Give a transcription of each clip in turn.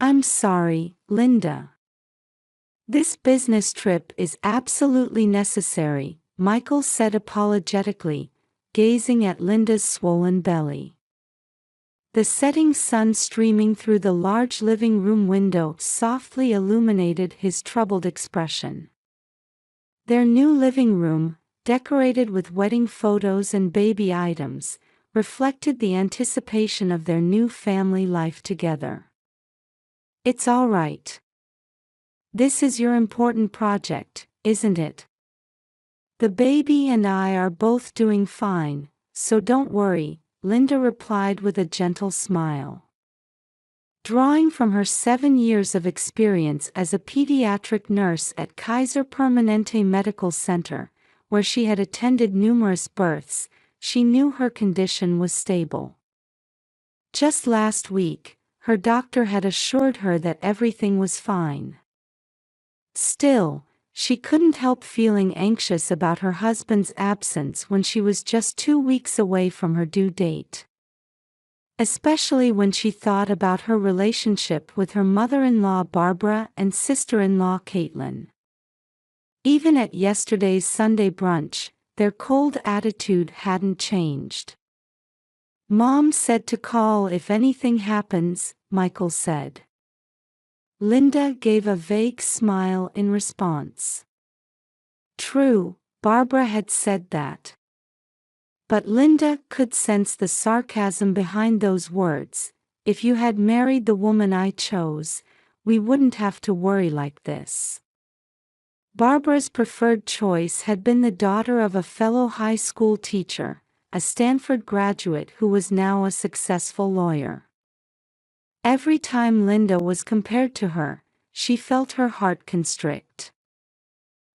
I'm sorry, Linda. This business trip is absolutely necessary, Michael said apologetically, gazing at Linda's swollen belly. The setting sun streaming through the large living room window softly illuminated his troubled expression. Their new living room, decorated with wedding photos and baby items, reflected the anticipation of their new family life together. It's all right. This is your important project, isn't it? The baby and I are both doing fine, so don't worry, Linda replied with a gentle smile. Drawing from her 7 years of experience as a pediatric nurse at Kaiser Permanente Medical Center, where she had attended numerous births, she knew her condition was stable. Just last week, her doctor had assured her that everything was fine. Still, she couldn't help feeling anxious about her husband's absence when she was just 2 weeks away from her due date. Especially when she thought about her relationship with her mother-in-law Barbara and sister-in-law Caitlin. Even at yesterday's Sunday brunch, their cold attitude hadn't changed. Mom said to call if anything happens, Michael said. Linda gave a vague smile in response. True, Barbara had said that. But Linda could sense the sarcasm behind those words. If you had married the woman I chose, we wouldn't have to worry like this. Barbara's preferred choice had been the daughter of a fellow high school teacher, a Stanford graduate who was now a successful lawyer. Every time Linda was compared to her, she felt her heart constrict.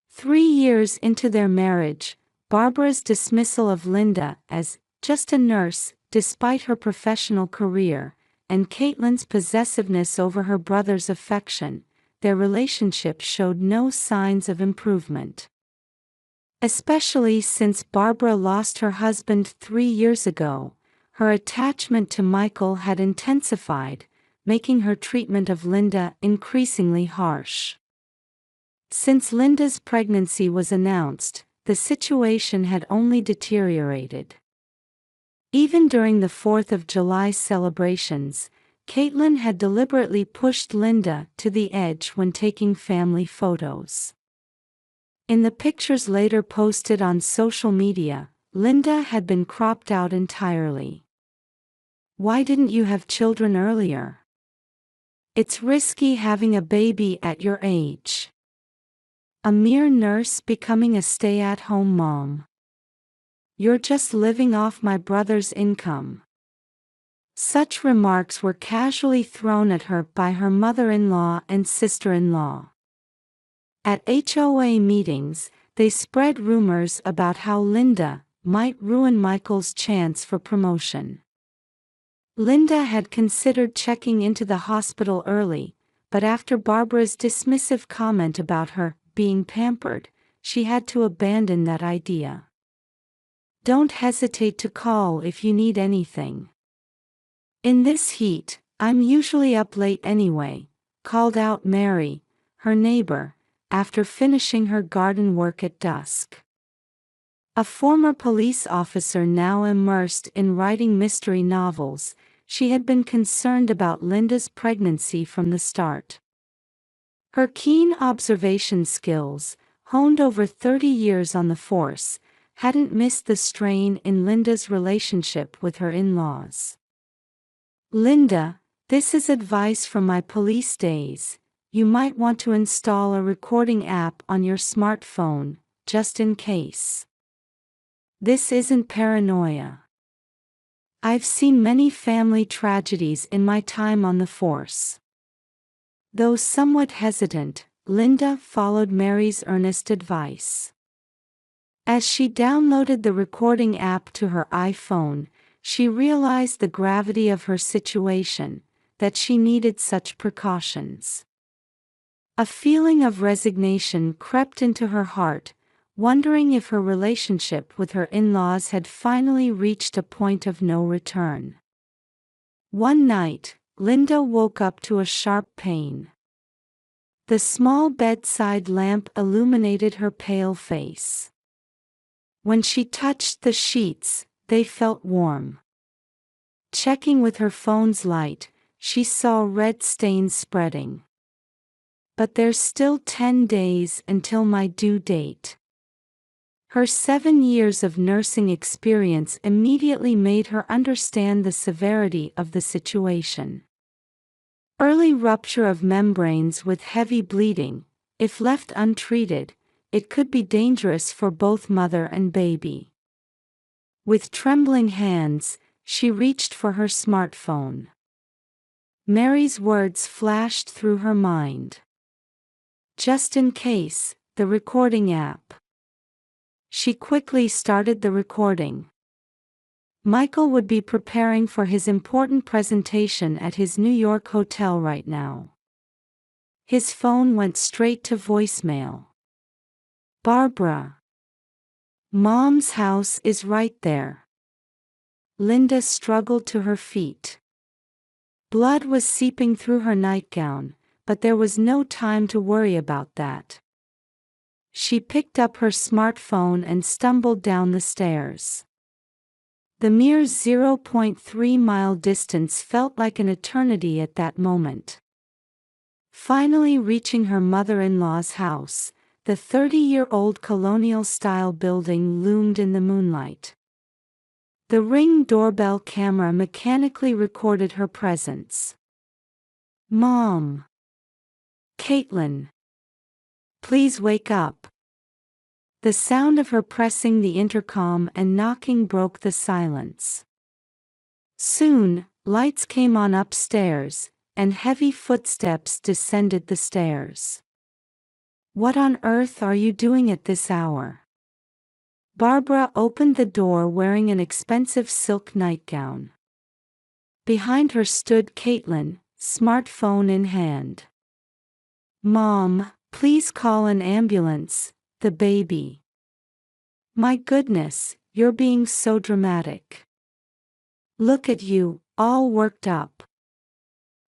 3 years into their marriage, Barbara's dismissal of Linda as just a nurse, despite her professional career, and Caitlin's possessiveness over her brother's affection, their relationship showed no signs of improvement. Especially since Barbara lost her husband 3 years ago, her attachment to Michael had intensified, making her treatment of Linda increasingly harsh. Since Linda's pregnancy was announced, the situation had only deteriorated. Even during the 4th of July celebrations, Caitlin had deliberately pushed Linda to the edge when taking family photos. In the pictures later posted on social media, Linda had been cropped out entirely. Why didn't you have children earlier? It's risky having a baby at your age. A mere nurse becoming a stay-at-home mom. You're just living off my brother's income. Such remarks were casually thrown at her by her mother-in-law and sister-in-law. At HOA meetings, they spread rumors about how Linda might ruin Michael's chance for promotion. Linda had considered checking into the hospital early, but after Barbara's dismissive comment about her being pampered, she had to abandon that idea. Don't hesitate to call if you need anything. In this heat, I'm usually up late anyway, called out Mary, her neighbor, after finishing her garden work at dusk. A former police officer now immersed in writing mystery novels, she had been concerned about Linda's pregnancy from the start. Her keen observation skills, honed over 30 years on the force, hadn't missed the strain in Linda's relationship with her in-laws. Linda, this is advice from my police days. You might want to install a recording app on your smartphone, just in case. This isn't paranoia. I've seen many family tragedies in my time on the force. Though somewhat hesitant, Linda followed Mary's earnest advice. As she downloaded the recording app to her iPhone, she realized the gravity of her situation, that she needed such precautions. A feeling of resignation crept into her heart, wondering if her relationship with her in-laws had finally reached a point of no return. One night, Linda woke up to a sharp pain. The small bedside lamp illuminated her pale face. When she touched the sheets, they felt warm. Checking with her phone's light, she saw red stains spreading. But there's still 10 days until my due date. Her 7 years of nursing experience immediately made her understand the severity of the situation. Early rupture of membranes with heavy bleeding, if left untreated, it could be dangerous for both mother and baby. With trembling hands, she reached for her smartphone. Mary's words flashed through her mind. Just in case, the recording app. She quickly started the recording. Michael would be preparing for his important presentation at his New York hotel right now. His phone went straight to voicemail. Barbara. Mom's house is right there. Linda struggled to her feet. Blood was seeping through her nightgown, but there was no time to worry about that. She picked up her smartphone and stumbled down the stairs. The mere 0.3-mile distance felt like an eternity at that moment. Finally reaching her mother-in-law's house, the 30-year-old colonial-style building loomed in the moonlight. The Ring doorbell camera mechanically recorded her presence. Mom. Caitlin. Please wake up. The sound of her pressing the intercom and knocking broke the silence. Soon, lights came on upstairs, and heavy footsteps descended the stairs. What on earth are you doing at this hour? Barbara opened the door wearing an expensive silk nightgown. Behind her stood Caitlin, smartphone in hand. Mom, please call an ambulance. The baby. My goodness, you're being so dramatic. Look at you, all worked up.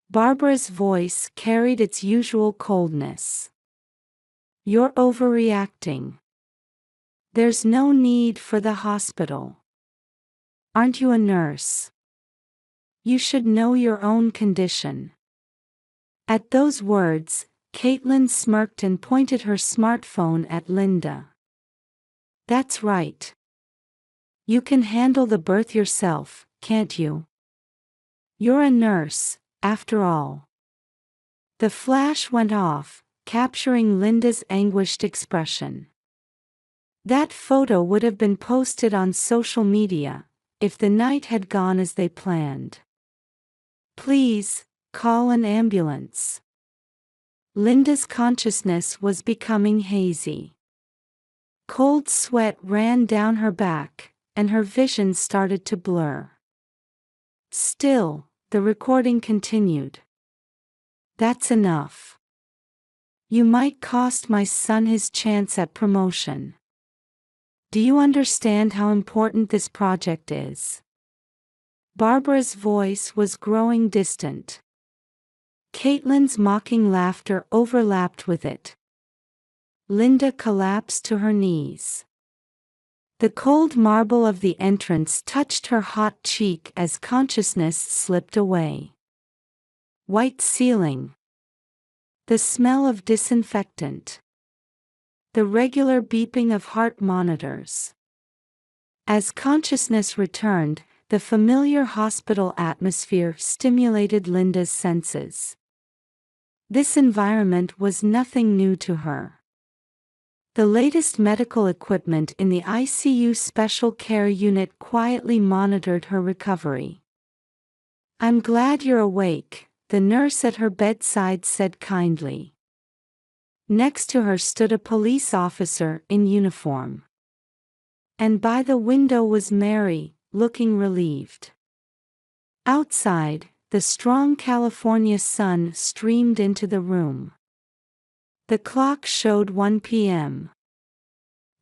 Barbara's voice carried its usual coldness. You're overreacting. There's no need for the hospital. Aren't you a nurse? You should know your own condition. At those words, Caitlin smirked and pointed her smartphone at Linda. That's right. You can handle the birth yourself, can't you? You're a nurse, after all. The flash went off, capturing Linda's anguished expression. That photo would have been posted on social media, if the night had gone as they planned. Please, call an ambulance. Linda's consciousness was becoming hazy. Cold sweat ran down her back, and her vision started to blur. Still, the recording continued. That's enough. You might cost my son his chance at promotion. Do you understand how important this project is? Barbara's voice was growing distant. Caitlin's mocking laughter overlapped with it. Linda collapsed to her knees. The cold marble of the entrance touched her hot cheek as consciousness slipped away. White ceiling. The smell of disinfectant. The regular beeping of heart monitors. As consciousness returned, the familiar hospital atmosphere stimulated Linda's senses. This environment was nothing new to her. The latest medical equipment in the ICU special care unit quietly monitored her recovery. I'm glad you're awake, the nurse at her bedside said kindly. Next to her stood a police officer in uniform. And by the window was Mary, looking relieved. Outside, the strong California sun streamed into the room. The clock showed 1 p.m.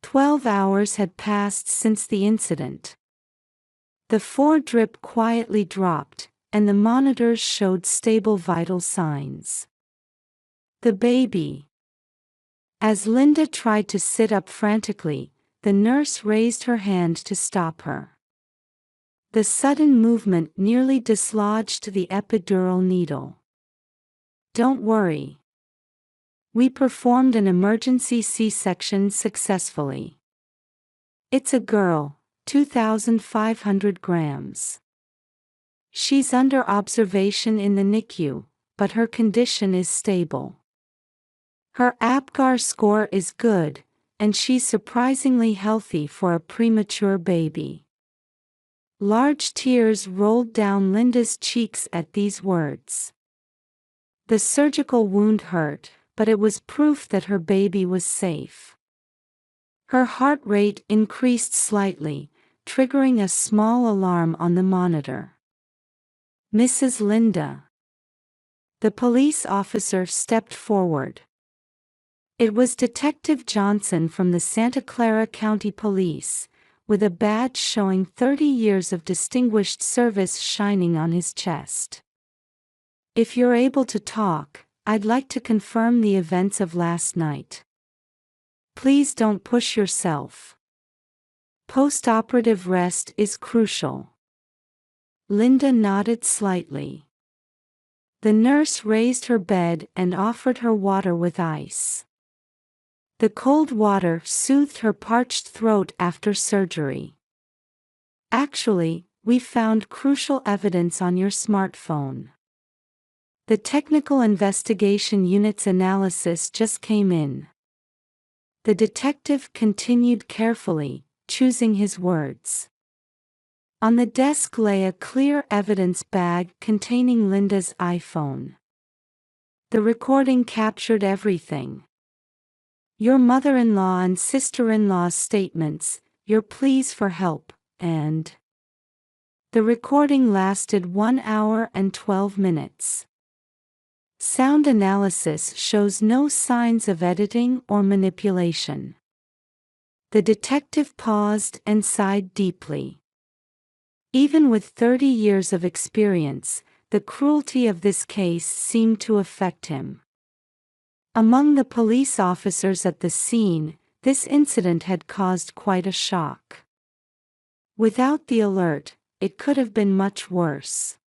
12 hours had passed since the incident. The 4 drip quietly dropped, and the monitors showed stable vital signs. The baby. As Linda tried to sit up frantically, the nurse raised her hand to stop her. The sudden movement nearly dislodged the epidural needle. "Don't worry. We performed an emergency C-section successfully. It's a girl, 2,500 grams. She's under observation in the NICU, but her condition is stable. Her APGAR score is good, and she's surprisingly healthy for a premature baby." Large tears rolled down Linda's cheeks at these words. The surgical wound hurt, but it was proof that her baby was safe. Her heart rate increased slightly, triggering a small alarm on the monitor. "Mrs. Linda." The police officer stepped forward. It was Detective Johnson from the Santa Clara County Police, with a badge showing 30 years of distinguished service shining on his chest. "If you're able to talk, I'd like to confirm the events of last night. Please don't push yourself. Post-operative rest is crucial." Linda nodded slightly. The nurse raised her bed and offered her water with ice. The cold water soothed her parched throat after surgery. "Actually, we found crucial evidence on your smartphone. The Technical Investigation Unit's analysis just came in." The detective continued carefully, choosing his words. On the desk lay a clear evidence bag containing Linda's iPhone. The recording captured everything. Your mother-in-law and sister-in-law's statements, your pleas for help, and... The recording lasted 1 hour and 12 minutes. Sound analysis shows no signs of editing or manipulation. The detective paused and sighed deeply. Even with 30 years of experience, the cruelty of this case seemed to affect him. Among the police officers at the scene, this incident had caused quite a shock. Without the alert, it could have been much worse.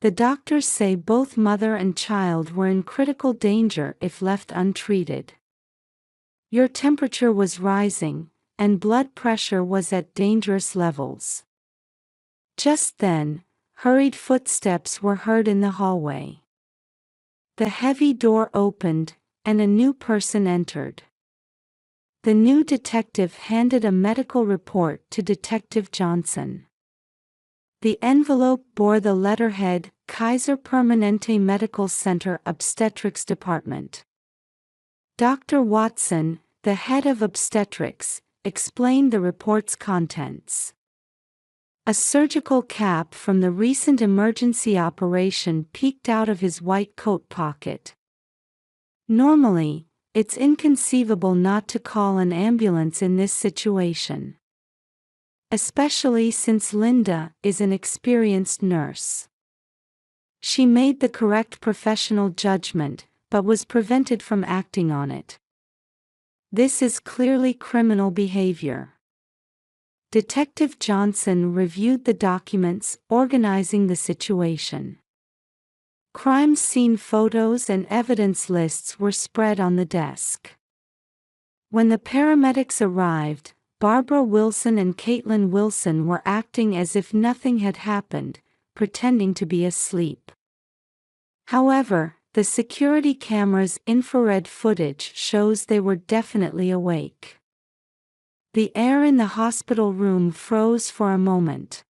The doctors say both mother and child were in critical danger if left untreated. Your temperature was rising, and blood pressure was at dangerous levels. Just then, hurried footsteps were heard in the hallway. The heavy door opened, and a new person entered. The new detective handed a medical report to Detective Johnson. The envelope bore the letterhead, Kaiser Permanente Medical Center Obstetrics Department. Dr. Watson, the head of obstetrics, explained the report's contents. A surgical cap from the recent emergency operation peeked out of his white coat pocket. Normally, it's inconceivable not to call an ambulance in this situation. Especially since Linda is an experienced nurse. She made the correct professional judgment, but was prevented from acting on it. This is clearly criminal behavior. Detective Johnson reviewed the documents, organizing the situation. Crime scene photos and evidence lists were spread on the desk. When the paramedics arrived, Barbara Wilson and Caitlin Wilson were acting as if nothing had happened, pretending to be asleep. However, the security camera's infrared footage shows they were definitely awake. The air in the hospital room froze for a moment.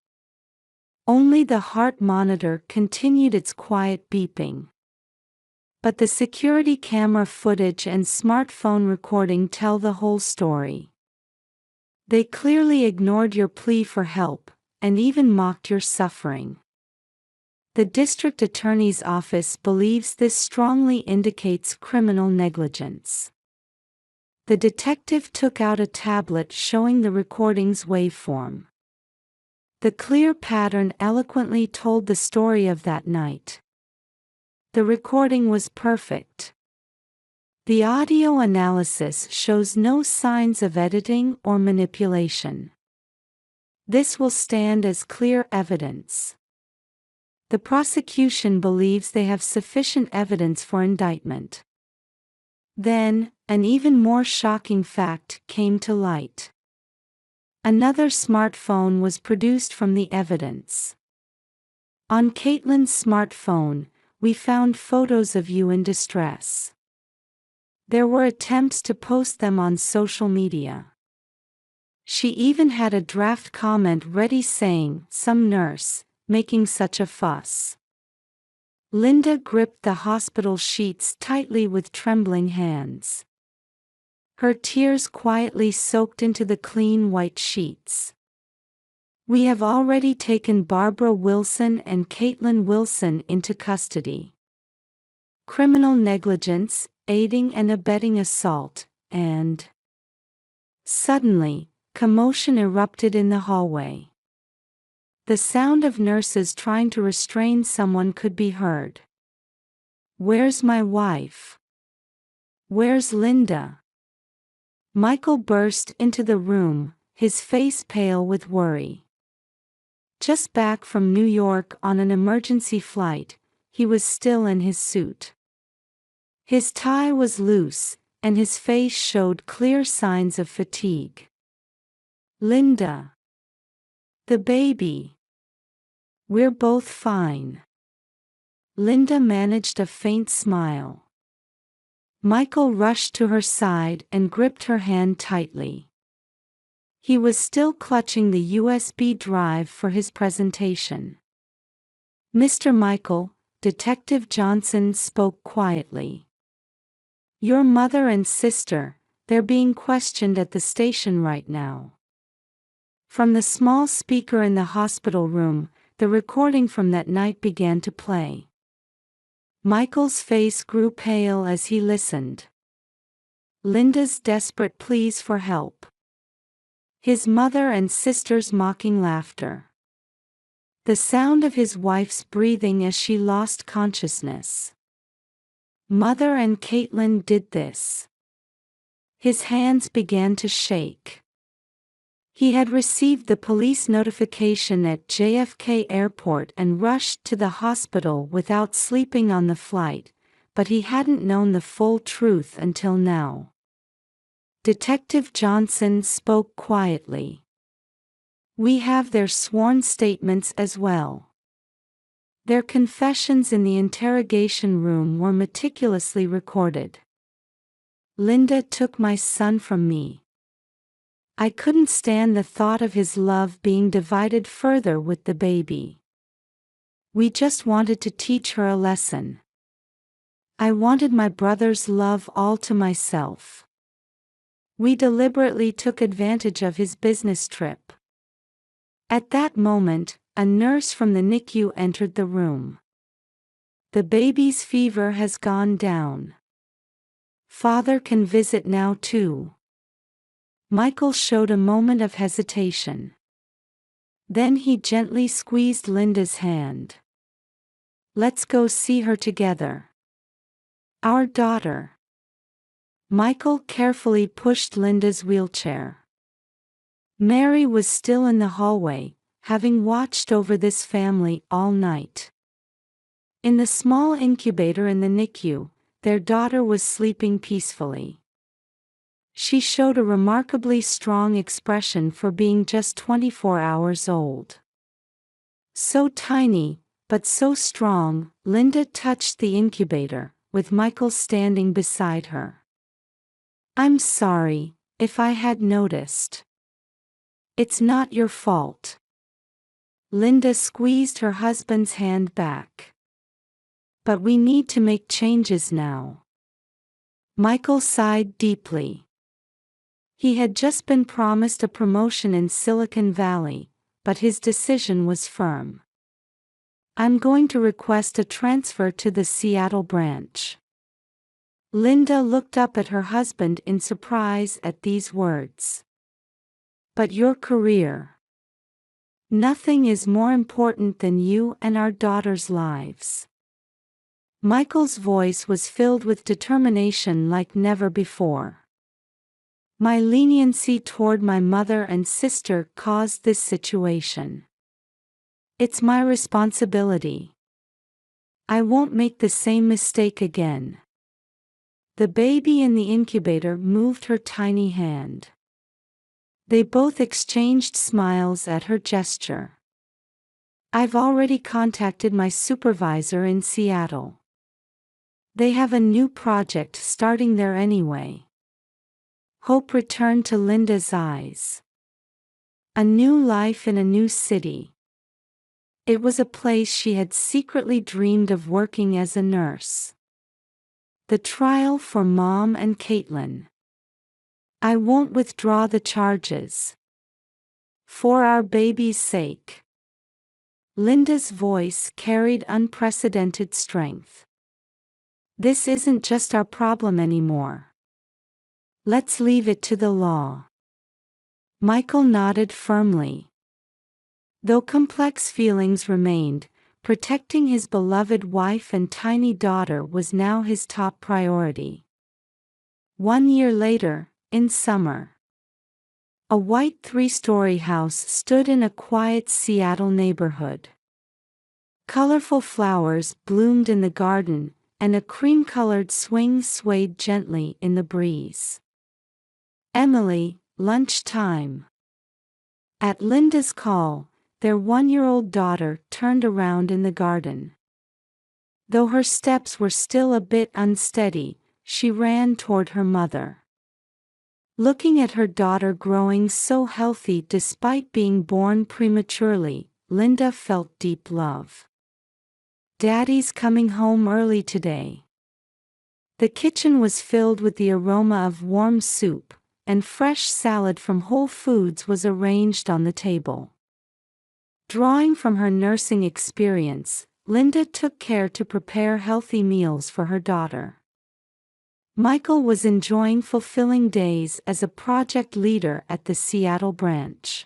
Only the heart monitor continued its quiet beeping. But the security camera footage and smartphone recording tell the whole story. They clearly ignored your plea for help, and even mocked your suffering. The district attorney's office believes this strongly indicates criminal negligence. The detective took out a tablet showing the recording's waveform. The clear pattern eloquently told the story of that night. The recording was perfect. The audio analysis shows no signs of editing or manipulation. This will stand as clear evidence. The prosecution believes they have sufficient evidence for indictment. Then, an even more shocking fact came to light. Another smartphone was produced from the evidence. On Caitlin's smartphone, we found photos of you in distress. There were attempts to post them on social media. She even had a draft comment ready saying, "Some nurse, making such a fuss." Linda gripped the hospital sheets tightly with trembling hands. Her tears quietly soaked into the clean white sheets. "We have already taken Barbara Wilson and Caitlin Wilson into custody. Criminal negligence, aiding and abetting assault, and..." Suddenly, commotion erupted in the hallway. The sound of nurses trying to restrain someone could be heard. "Where's my wife? Where's Linda?" Michael burst into the room, his face pale with worry. Just back from New York on an emergency flight, he was still in his suit. His tie was loose, and his face showed clear signs of fatigue. "Linda. The baby. We're both fine." Linda managed a faint smile. Michael rushed to her side and gripped her hand tightly. He was still clutching the USB drive for his presentation. "Mr. Michael," Detective Johnson spoke quietly. "Your mother and sister, they're being questioned at the station right now." From the small speaker in the hospital room, the recording from that night began to play. Michael's face grew pale as he listened. Linda's desperate pleas for help. His mother and sister's mocking laughter. The sound of his wife's breathing as she lost consciousness. Mother and Caitlin did this. His hands began to shake. He had received the police notification at JFK Airport and rushed to the hospital without sleeping on the flight, but he hadn't known the full truth until now. Detective Johnson spoke quietly. "We have their sworn statements as well. Their confessions in the interrogation room were meticulously recorded. Linda took my son from me. I couldn't stand the thought of his love being divided further with the baby. We just wanted to teach her a lesson. I wanted my brother's love all to myself. We deliberately took advantage of his business trip." At that moment, a nurse from the NICU entered the room. "The baby's fever has gone down. Father can visit now too." Michael showed a moment of hesitation. Then he gently squeezed Linda's hand. "Let's go see her together. Our daughter." Michael carefully pushed Linda's wheelchair. Mary was still in the hallway, having watched over this family all night. In the small incubator in the NICU, their daughter was sleeping peacefully. She showed a remarkably strong expression for being just 24 hours old. So tiny, but so strong, Linda touched the incubator, with Michael standing beside her. "I'm sorry, if I had noticed. It's not your fault." Linda squeezed her husband's hand back. "But we need to make changes now." Michael sighed deeply. He had just been promised a promotion in Silicon Valley, but his decision was firm. "I'm going to request a transfer to the Seattle branch." Linda looked up at her husband in surprise at these words. "But your career. Nothing is more important than you and our daughters' lives. Michael's voice was filled with determination like never before. My leniency toward my mother and sister caused this situation. It's my responsibility. I won't make the same mistake again. The baby in the incubator moved her tiny hand. They both exchanged smiles at her gesture. I've already contacted my supervisor in Seattle. They have a new project starting there anyway. Hope returned to Linda's eyes. A new life in a new city. It was a place she had secretly dreamed of working as a nurse. The trial for Mom and Caitlin. I won't withdraw the charges. For our baby's sake. Linda's voice carried unprecedented strength. This isn't just our problem anymore. Let's leave it to the law. Michael nodded firmly. Though complex feelings remained, protecting his beloved wife and tiny daughter was now his top priority. 1 year later, in summer, a white 3-story house stood in a quiet Seattle neighborhood. Colorful flowers bloomed in the garden, and a cream-colored swing swayed gently in the breeze. Emily, lunchtime. At Linda's call, their 1-year-old daughter turned around in the garden. Though her steps were still a bit unsteady, she ran toward her mother. Looking at her daughter growing so healthy despite being born prematurely, Linda felt deep love. Daddy's coming home early today. The kitchen was filled with the aroma of warm soup, and fresh salad from Whole Foods was arranged on the table. Drawing from her nursing experience, Linda took care to prepare healthy meals for her daughter. Michael was enjoying fulfilling days as a project leader at the Seattle branch.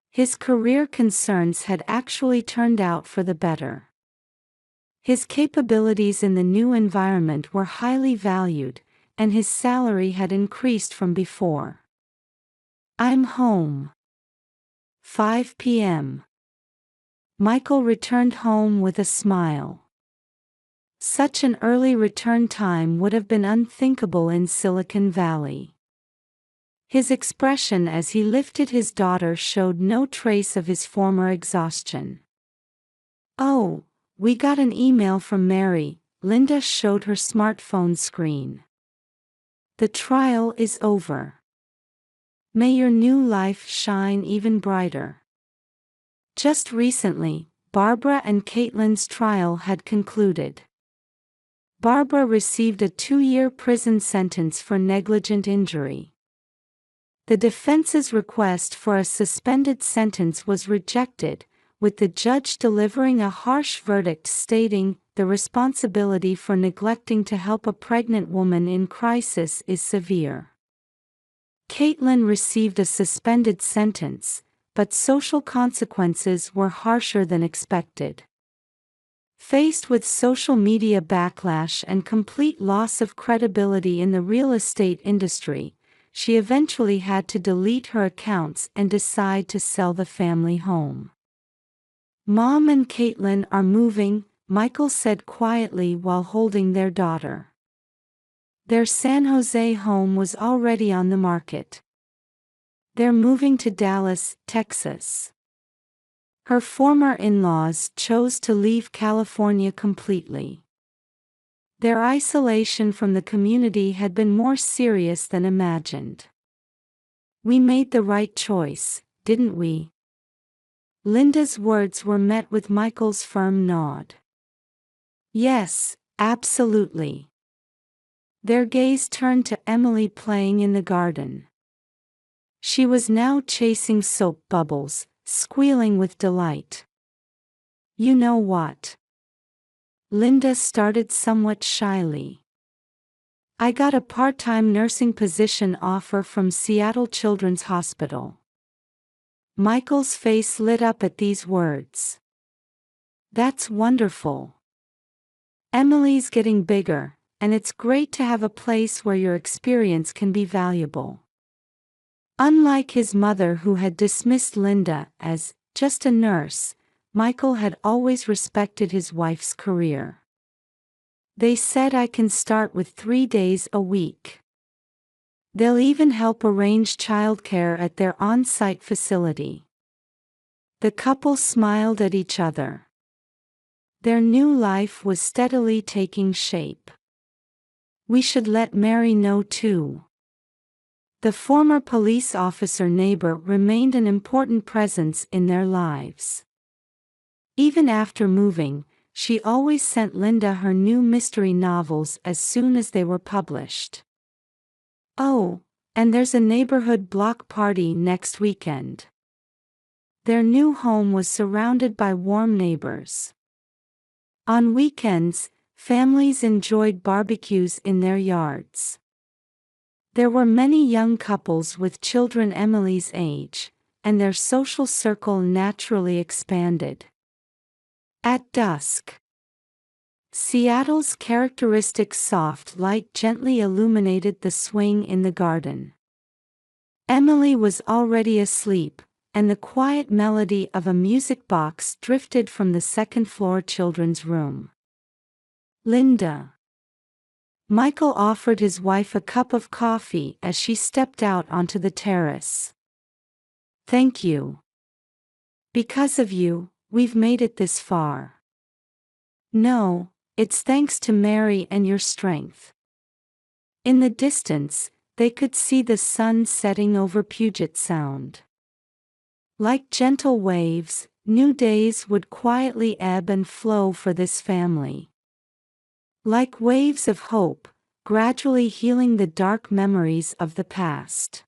His career concerns had actually turned out for the better. His capabilities in the new environment were highly valued, and his salary had increased from before. I'm home. 5 p.m. Michael returned home with a smile. Such an early return time would have been unthinkable in Silicon Valley. His expression as he lifted his daughter showed no trace of his former exhaustion. Oh, we got an email from Mary, Linda showed her smartphone screen. The trial is over. May your new life shine even brighter. Just recently, Barbara and Caitlin's trial had concluded. Barbara received a 2-year prison sentence for negligent injury. The defense's request for a suspended sentence was rejected, with the judge delivering a harsh verdict stating, "The responsibility for neglecting to help a pregnant woman in crisis is severe." Caitlin received a suspended sentence, but social consequences were harsher than expected. Faced with social media backlash and complete loss of credibility in the real estate industry, she eventually had to delete her accounts and decide to sell the family home. Mom and Caitlin are moving, Michael said quietly while holding their daughter. Their San Jose home was already on the market. They're moving to Dallas, Texas. Her former in-laws chose to leave California completely. Their isolation from the community had been more serious than imagined. We made the right choice, didn't we? Linda's words were met with Michael's firm nod. Yes, absolutely. Their gaze turned to Emily playing in the garden. She was now chasing soap bubbles, squealing with delight. You know what? Linda started somewhat shyly. I got a part-time nursing position offer from Seattle Children's Hospital. Michael's face lit up at these words. That's wonderful. Emily's getting bigger, and it's great to have a place where your experience can be valuable. Unlike his mother, who had dismissed Linda as just a nurse, Michael had always respected his wife's career. They said I can start with 3 days a week. They'll even help arrange childcare at their on-site facility. The couple smiled at each other. Their new life was steadily taking shape. We should let Mary know too. The former police officer neighbor remained an important presence in their lives. Even after moving, she always sent Linda her new mystery novels as soon as they were published. Oh, and there's a neighborhood block party next weekend. Their new home was surrounded by warm neighbors. On weekends, families enjoyed barbecues in their yards. There were many young couples with children Emily's age, and their social circle naturally expanded. At dusk, Seattle's characteristic soft light gently illuminated the swing in the garden. Emily was already asleep, and the quiet melody of a music box drifted from the second-floor children's room. Linda. Michael offered his wife a cup of coffee as she stepped out onto the terrace. Thank you. Because of you, we've made it this far. No, it's thanks to Mary and your strength. In the distance, they could see the sun setting over Puget Sound. Like gentle waves, new days would quietly ebb and flow for this family. Like waves of hope, gradually healing the dark memories of the past.